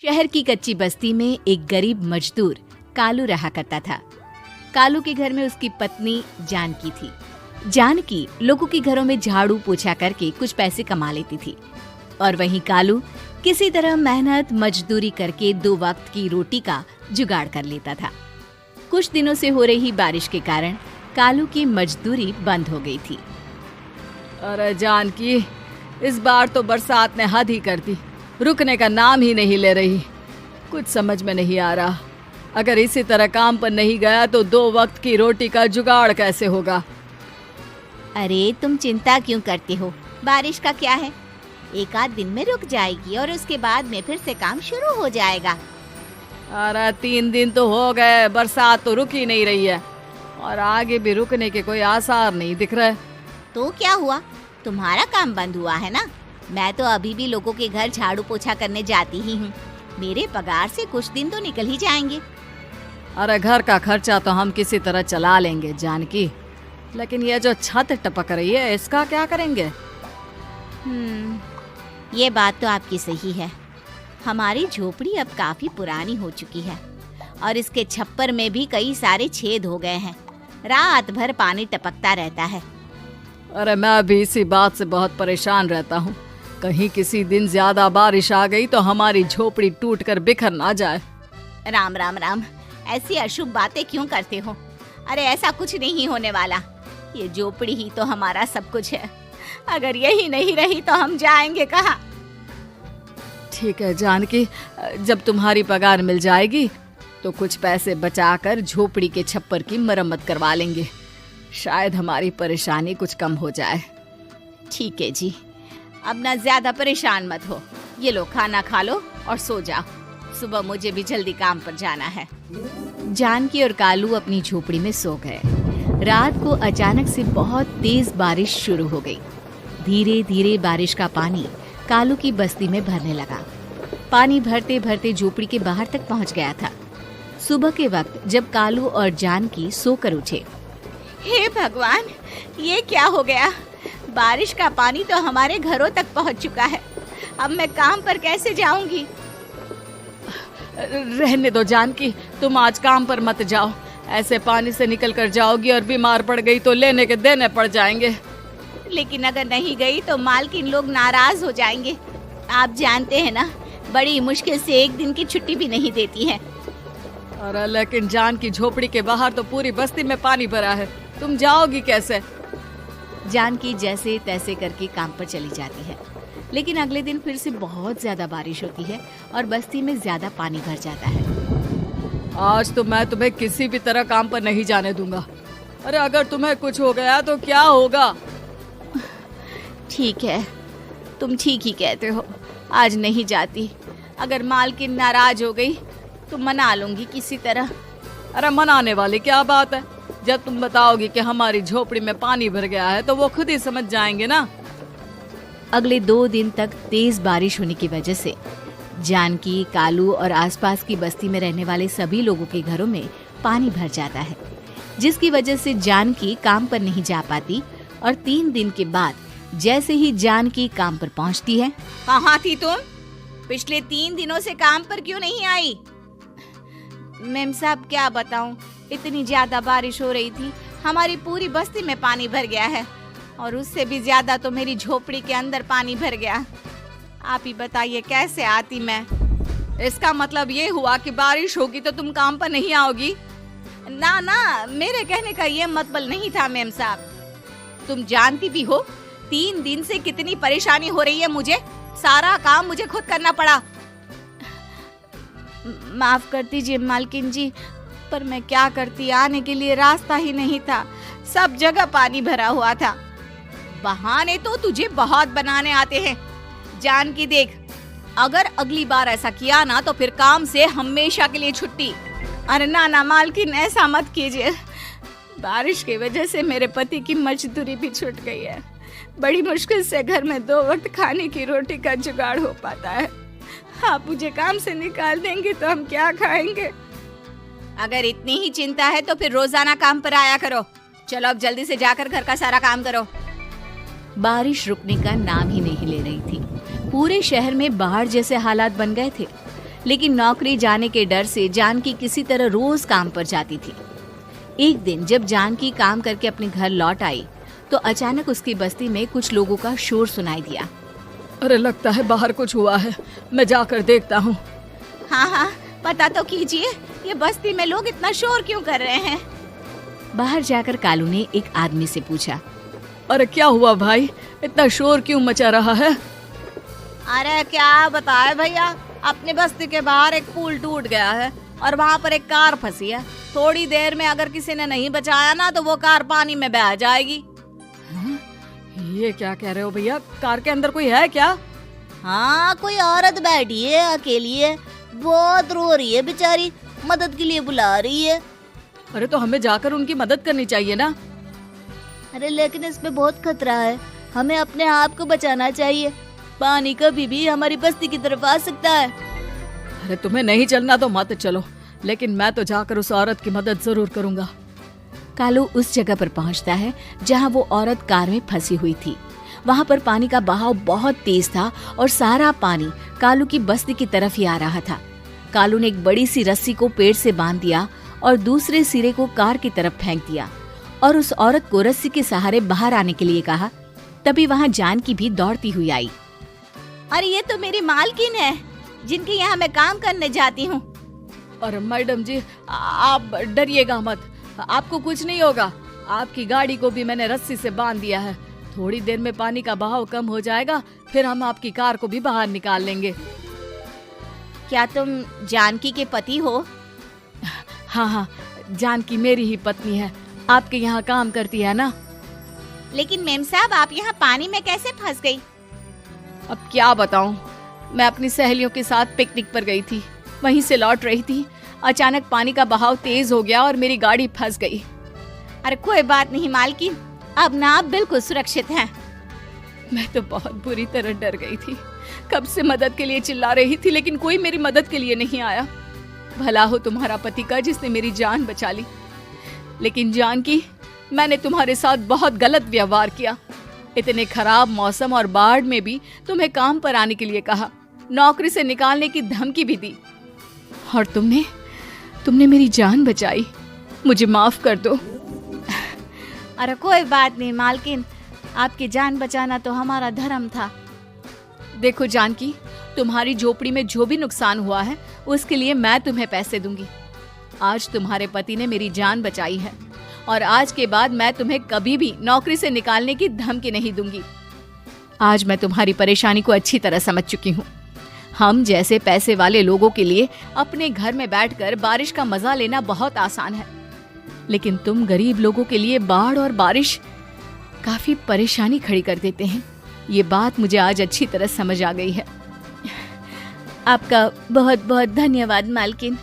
शहर की कच्ची बस्ती में एक गरीब मजदूर कालू रहा करता था। कालू के घर में उसकी पत्नी जानकी थी। जानकी लोगों के घरों में झाड़ू पोछा करके कुछ पैसे कमा लेती थी और वहीं कालू किसी तरह मेहनत मजदूरी करके 2 वक्त की रोटी का जुगाड़ कर लेता था। कुछ दिनों से हो रही बारिश के कारण कालू की मजदूरी बंद हो गई थी। अरे जानकी, इस बार तो बरसात ने हद ही कर दी, रुकने का नाम ही नहीं ले रही। कुछ समझ में नहीं आ रहा, अगर इसी तरह काम पर नहीं गया तो 2 वक्त की रोटी का जुगाड़ कैसे होगा। अरे तुम चिंता क्यों करते हो, बारिश का क्या है, 1 आध दिन में रुक जाएगी और उसके बाद में फिर से काम शुरू हो जाएगा। अरे 3 दिन तो हो गए, बरसात तो रुक ही नहीं रही है और आगे भी रुकने के कोई आसार नहीं दिख रहे। तो क्या हुआ, तुम्हारा काम बंद हुआ है ना? मैं तो अभी भी लोगों के घर झाड़ू पोछा करने जाती ही हूँ। मेरे पगार से कुछ दिन तो निकल ही जाएंगे। अरे घर का खर्चा तो हम किसी तरह चला लेंगे जानकी, लेकिन ये जो छत टपक रही है इसका क्या करेंगे? ये बात तो आपकी सही है। हमारी झोपड़ी अब काफी पुरानी हो चुकी है और इसके छप्पर में भी कई सारे छेद हो गए हैं। रात भर पानी टपकता रहता है। अरे मैं भी इसी बात से बहुत परेशान रहता हूँ। कहीं किसी दिन ज्यादा बारिश आ गई तो हमारी झोपड़ी टूटकर बिखर ना जाए। राम राम राम, ऐसी अशुभ बातें क्यों करते हो? अरे ऐसा कुछ नहीं होने वाला। ये झोपड़ी ही तो हमारा सब कुछ है। अगर यही नहीं रही तो हम जाएंगे कहाँ? ठीक है जानकी, जब तुम्हारी पगार मिल जाएगी तो कुछ पैसे बचाकर झोपड़ी के छप्पर की मरम्मत करवा लेंगे। शायद हमारी परेशानी कुछ कम हो जाए। ठीक है जी, अब ना ज्यादा परेशान मत हो। ये लो, खाना खा लो और सो जाओ। सुबह मुझे भी जल्दी काम पर जाना है। जानकी और कालू अपनी झोपड़ी में सो गए। रात को अचानक से बहुत तेज बारिश शुरू हो गई। धीरे धीरे बारिश का पानी कालू की बस्ती में भरने लगा। पानी भरते भरते झोपड़ी के बाहर तक पहुंच गया था। सुबह के वक्त जब कालू और जानकी सोकर उठे, हे भगवान, ये क्या हो गया? बारिश का पानी तो हमारे घरों तक पहुंच चुका है। अब मैं काम पर कैसे जाऊंगी? रहने दो जानकी, तुम आज काम पर मत जाओ। ऐसे पानी से निकल कर जाओगी और बीमार पड़ गई तो लेने के देने पड़ जाएंगे। लेकिन अगर नहीं गई तो मालकिन लोग नाराज हो जाएंगे। आप जानते हैं ना, बड़ी मुश्किल से 1 दिन की छुट्टी भी नहीं देती है। अरे लेकिन जानकी, झोपड़ी के बाहर तो पूरी बस्ती में पानी भरा है, तुम जाओगी कैसे? जानकी जैसे तैसे करके काम पर चली जाती है, लेकिन अगले दिन फिर से बहुत ज्यादा बारिश होती है और बस्ती में ज्यादा पानी भर जाता है। आज तो मैं तुम्हें किसी भी तरह काम पर नहीं जाने दूंगा। अरे अगर तुम्हें कुछ हो गया तो क्या होगा? ठीक है, तुम ठीक ही कहते हो। आज नहीं जाती। अगर मालकिन नाराज हो गई तो मना लूंगी किसी तरह। अरे मनाने वाली क्या बात है? जब तुम बताओगी कि हमारी झोपड़ी में पानी भर गया है तो वो खुद ही समझ जाएंगे ना। अगले 2 दिन तक तेज बारिश होने की वजह से जानकी, कालू और आसपास की बस्ती में रहने वाले सभी लोगों के घरों में पानी भर जाता है, जिसकी वजह से जानकी काम पर नहीं जा पाती। और 3 दिन के बाद जैसे ही जानकी काम पर पहुंचती है, कहाँ थी तुम? पिछले 3 दिनों से काम पर क्यों नहीं आई? मेम साहब, क्या बताऊं, इतनी ज्यादा बारिश हो रही थी, हमारी पूरी बस्ती में पानी भर गया है और उससे भी ज्यादा तो मेरी झोपड़ी के अंदर पानी भर गया। आप ही बताइए कैसे आती मैं? इसका मतलब ये हुआ कि बारिश होगी तो तुम काम पर नहीं आओगी? ना ना, मेरे कहने का ये मतलब नहीं था मेम साहब। तुम जानती भी हो 3 दिन से कितनी परेशानी हो रही है मुझे। सारा काम मुझे खुद करना पड़ा। माफ कर दीजिए मालकिन जी, पर मैं क्या करती, आने के लिए रास्ता ही नहीं था, सब जगह पानी भरा हुआ था। बहाने तो तुझे बहुत बनाने आते हैं। जानकी देख, अगर अगली बार ऐसा किया ना तो फिर काम से हमेशा के लिए छुट्टी। अरे ना ना मालकिन, ऐसा मत कीजिए। बारिश की वजह से मेरे पति की मजदूरी भी छूट गई है। बड़ी मुश्किल से घर में 2 वक्त खाने की रोटी का जुगाड़ हो पाता है। आप मुझे काम से निकाल देंगे तो हम क्या खाएंगे? अगर इतनी ही चिंता है तो फिर रोजाना काम पर आया करो। चलो अब जल्दी से जाकर घर का सारा काम करो। बारिश रुकने का नाम ही नहीं ले रही थी। पूरे शहर में बाढ़ जैसे हालात बन गए थे। लेकिन नौकरी जाने के डर से जानकी किसी तरह रोज काम पर जाती थी। एक दिन जब जानकी काम करके अपने घर लौट आई तो अचानक उसकी बस्ती में कुछ लोगों का शोर सुनाई दिया। अरे लगता है बाहर कुछ हुआ है, मैं जाकर देखता हूँ। हाँ हाँ, पता तो कीजिए, ये बस्ती में लोग इतना शोर क्यों कर रहे हैं। बाहर जाकर कालू ने एक आदमी से पूछा, अरे क्या हुआ भाई, इतना शोर क्यों मचा रहा है? अरे क्या बताए भैया, अपने बस्ती के बाहर एक पुल टूट गया है और वहाँ पर एक कार फंसी है। थोड़ी देर में अगर किसी ने नहीं बचाया ना तो वो कार पानी में बह जाएगी। ये क्या कह रहे हो भैया, कार के अंदर कोई है क्या? हाँ, कोई औरत बैठी है, अकेली है, बहुत रो रही है बेचारी, मदद के लिए बुला रही है। अरे तो हमें जाकर उनकी मदद करनी चाहिए ना। अरे लेकिन इसमें बहुत खतरा है, हमें अपने आप को बचाना चाहिए, पानी कभी भी हमारी बस्ती की तरफ आ सकता है। अरे तुम्हें नहीं चलना तो मत चलो, लेकिन मैं तो जाकर उस औरत की मदद जरूर करूंगा। कालू उस जगह पर पहुंचता है जहां वो औरत कार में फंसी हुई थी। वहां पर पानी का बहाव बहुत तेज था और सारा पानी कालू की बस्ती की तरफ ही आ रहा था। कालू ने एक बड़ी सी रस्सी को पेड़ से बांध दिया और दूसरे सिरे को कार की तरफ फेंक दिया और उस औरत को रस्सी के सहारे बाहर आने के लिए कहा। तभी वहां जानकी भी दौड़ती हुई आई। अरे ये तो मेरी मालकिन है, जिनके यहाँ मैं काम करने जाती हूँ। अरे मैडम जी, आप डरिएगा मत, आपको कुछ नहीं होगा। आपकी गाड़ी को भी मैंने रस्सी से बांध दिया है। थोड़ी देर में पानी का बहाव कम हो जाएगा, फिर हम आपकी कार को भी बाहर निकाल लेंगे। क्या तुम जानकी के पति हो? हाँ हाँ, जानकी मेरी ही पत्नी है, आपके यहाँ काम करती है ना। लेकिन मेम साहब, आप यहाँ पानी में कैसे फंस गई? अब क्या बताऊं, मैं अपनी सहेलियों के साथ पिकनिक पर गई थी, वहीं से लौट रही थी। अचानक पानी का बहाव तेज हो गया और मेरी गाड़ी फंस गई। अरे कोई बात नहीं मालकिन, अब ना आप बिल्कुल सुरक्षित हैं। मैं तो बहुत बुरी तरह डर गई थी, कब से मदद के लिए चिल्ला रही थी, लेकिन कोई मेरी मदद के लिए नहीं आया। भला हो तुम्हारा पति का जिसने मेरी जान बचा ली। लेकिन जानकी, मैंने तुम्हारे साथ बहुत गलत व्यवहार किया। इतने खराब मौसम और बाढ़ में भी तुम्हें काम पर आने के लिए कहा, नौकरी से निकालने की धमकी भी दी, और तुमने मेरी जान बचाई। मुझे माफ कर दो। अरे कोई बात नहीं मालकिन, आपकी जान बचाना तो हमारा धर्म था। देखो जानकी, तुम्हारी झोपड़ी में जो भी नुकसान हुआ है उसके लिए मैं तुम्हें पैसे दूंगी। आज तुम्हारे पति ने मेरी जान बचाई है और आज के बाद मैं तुम्हें कभी भी नौकरी से निकालने की धमकी नहीं दूंगी। आज मैं तुम्हारी परेशानी को अच्छी तरह समझ चुकी हूँ। हम जैसे पैसे वाले लोगों के लिए अपने घर में बैठकर बारिश का मजा लेना बहुत आसान है, लेकिन तुम गरीब लोगों के लिए बाढ़ और बारिश काफी परेशानी खड़ी कर देते हैं। ये बात मुझे आज अच्छी तरह समझ आ गई है। आपका बहुत बहुत धन्यवाद मालकिन।